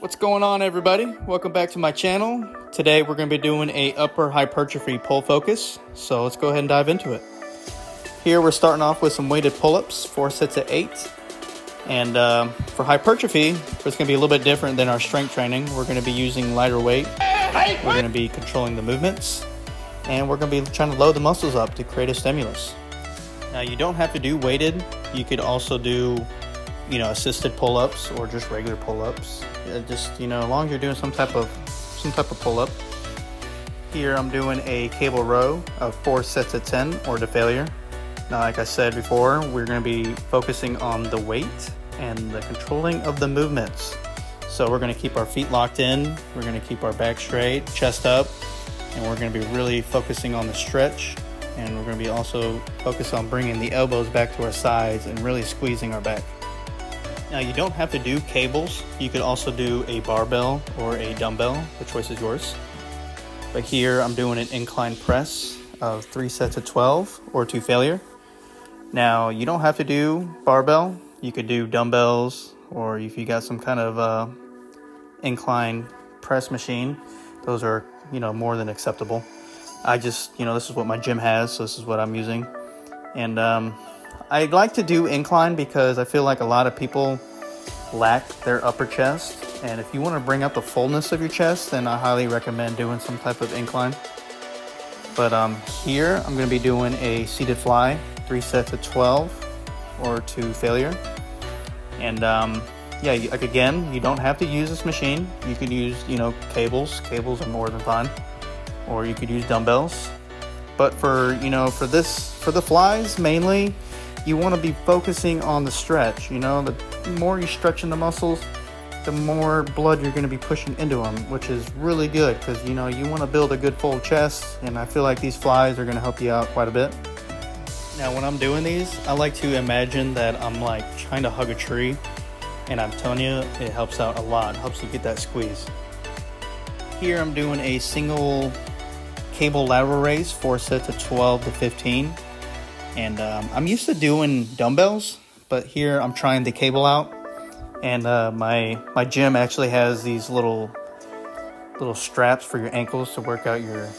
What's going on, everybody? Welcome back to my channel. Today we're going to be doing a upper hypertrophy pull focus, so let's go ahead and dive into it. Here we're starting off with some weighted pull-ups, 4 sets of 8. And for hypertrophy, it's going to be a little bit different than our strength training. We're going to be using lighter weight. We're going to be controlling the movements, and we're going to be trying to load the muscles up to create a stimulus. Now, you don't have to do weighted. You could also do assisted pull-ups or just regular pull-ups. Just as long as you're doing some type of pull-up. Here I'm doing a cable row of 4 sets of 10 or to failure. Now, like I said before, we're going to be focusing on the weight and the controlling of the movements. So we're going to keep our feet locked in, we're going to keep our back straight, chest up, and we're going to be really focusing on the stretch, and we're going to be also focused on bringing the elbows back to our sides and really squeezing our back. Now, you don't have to do cables. You could also do a barbell or a dumbbell. The choice is yours. But here I'm doing an incline press of 3 sets of 12 or to failure. Now, you don't have to do barbell. You could do dumbbells, or if you got some kind of incline press machine, those are more than acceptable. I just this is what my gym has, so this is what I'm using. And I like to do incline because I feel like a lot of people lack their upper chest. And if you want to bring out the fullness of your chest, then I highly recommend doing some type of incline. But here I'm going to be doing a seated fly, 3 sets of 12 or to failure. And again, you don't have to use this machine. You could use, cables. Cables are more than fine. Or you could use dumbbells. But for the flies mainly, you want to be focusing on the stretch. The more you stretch in the muscles, the more blood you're going to be pushing into them, which is really good because you want to build a good full chest, and I feel like these flies are going to help you out quite a bit. Now, when I'm doing these, I like to imagine that I'm like trying to hug a tree, and I'm telling you, it helps out a lot. It helps you get that squeeze. Here I'm doing a single cable lateral raise, 4 sets of 12 to 15. And I'm used to doing dumbbells, but here I'm trying the cable out. And my gym actually has these little straps for your ankles to work out your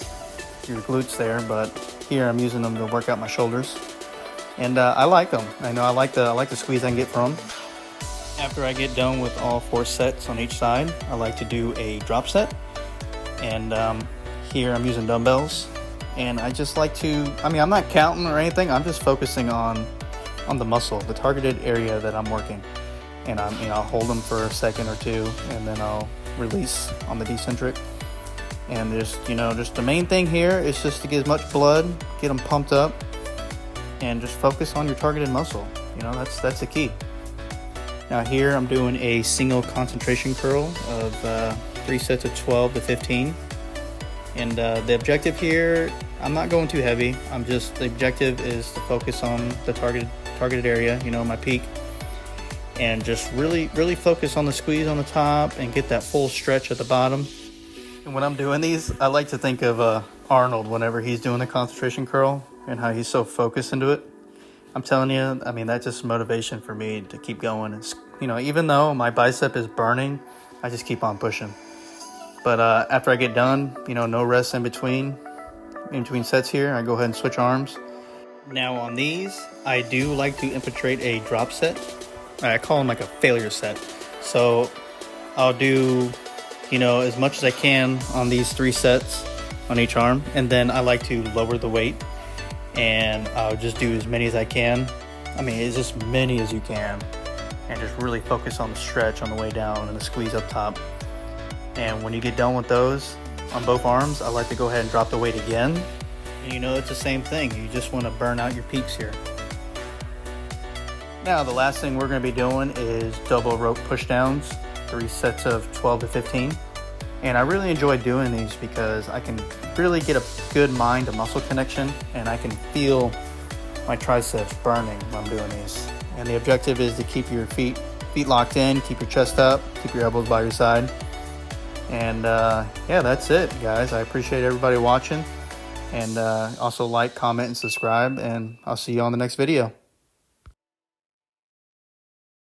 glutes there. But here I'm using them to work out my shoulders. And I like them. I like the squeeze I can get from them. After I get done with all 4 sets on each side, I like to do a drop set. And here I'm using dumbbells. And I just like to, I'm not counting or anything. I'm just focusing on the muscle, the targeted area that I'm working. And I'll hold them for a second or two, and then I'll release on the decentric. And just the main thing here is just to get as much blood, get them pumped up, and just focus on your targeted muscle. That's the key. Now here I'm doing a single concentration curl of 3 sets of 12 to 15. And the objective here, I'm not going too heavy. The objective is to focus on the targeted area, my peak. And just really, really focus on the squeeze on the top and get that full stretch at the bottom. And when I'm doing these, I like to think of Arnold whenever he's doing the concentration curl and how he's so focused into it. I'm telling you, that's just motivation for me to keep going. It's, even though my bicep is burning, I just keep on pushing. But after I get done, no rest in between sets here, I go ahead and switch arms. Now on these, I do like to infiltrate a drop set. I call them like a failure set. So I'll do, as much as I can on these 3 sets on each arm. And then I like to lower the weight. And I'll just do as many as I can. It's just many as you can. And just really focus on the stretch on the way down and the squeeze up top. And when you get done with those on both arms, I like to go ahead and drop the weight again. And it's the same thing. You just want to burn out your peaks here. Now, the last thing we're going to be doing is double rope pushdowns, 3 sets of 12 to 15. And I really enjoy doing these because I can really get a good mind to muscle connection, and I can feel my triceps burning when I'm doing these. And the objective is to keep your feet locked in, keep your chest up, keep your elbows by your side. And that's it, guys. I appreciate everybody watching. And also like, comment, and subscribe. And I'll see you on the next video.